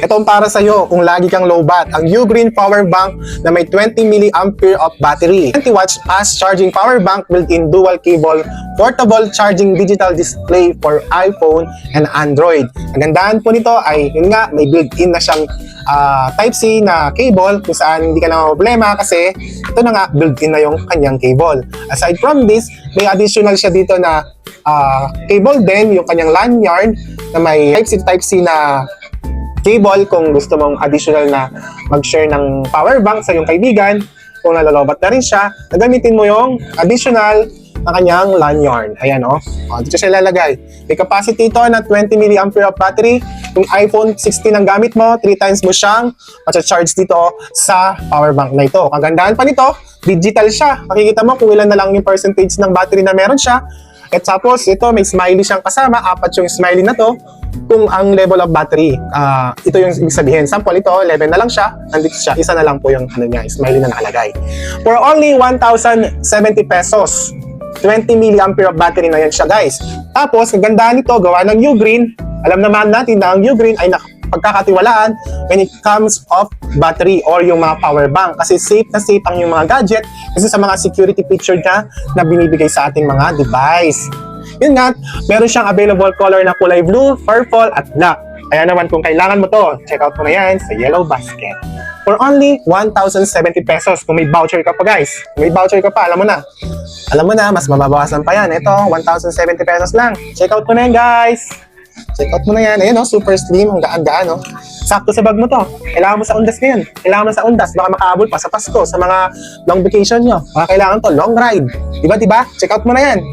Itong para sa'yo kung lagi kang low bat. Ang Ugreen Power Bank na may 20 mAh of battery. 20 watts fast charging power bank built-in dual cable, portable charging digital display for iPhone and Android. Ang gandahan po nito ay, yun nga, may built-in na siyang Type-C na cable kung saan hindi ka na problema kasi ito na nga, built-in na yung kanyang cable. Aside from this, may additional siya dito na cable din, yung kanyang lanyard na may Type-C na cable kung gusto mong additional na mag-share ng power bank sa iyong kaibigan. Kung nalalobat na rin siya, nagamitin mo yung additional na kanyang lanyard. Ayan o. Dito siya ilalagay. May capacity ito na 20 mAh of battery. Kung iPhone 16 ang gamit mo, 3 times mo siyang matcha-charge dito sa power bank na ito. Kagandahan pa nito, digital siya. Makikita mo kung ilan na lang yung percentage ng battery na meron siya. At tapos, ito may smiley siyang kasama. 4 yung smiley na to. Kung ang level of battery, ito yung ibig sabihin. Sample ito, 11 na lang siya. Nandito siya, isa na lang po yung smiley na nakalagay. For only 1,070 pesos. 20 mAh of battery na yan siya, guys. Tapos, kagandahan nito, gawa ng Ugreen. Alam naman natin na ang Ugreen ay pagkakatiwalaan when it comes of battery or yung mga power bank. Kasi safe na safe ang yung mga gadget kasi sa mga security picture na binibigay sa ating mga device. Yun nga, meron siyang available color na kulay blue, purple, at black. Kaya naman kung kailangan mo to, check out mo na yan sa Yellow Basket. For only 1,070 pesos. Kung may voucher ka pa, guys. Kung may voucher ka pa, alam mo na. Alam mo na, mas mababawasan pa yan. Ito, 1,070 pesos lang. Check out mo na yan, guys. Check out mo na yan. Ayan, super slim. Ang gaan-gaan, sakto sa bag mo to. Kailangan mo sa undas ngayon. Kailangan mo sa undas. Baka makaabot pa sa Pasko, sa mga long vacation nyo. Baka kailangan to, long ride. Diba? Check out mo na yan.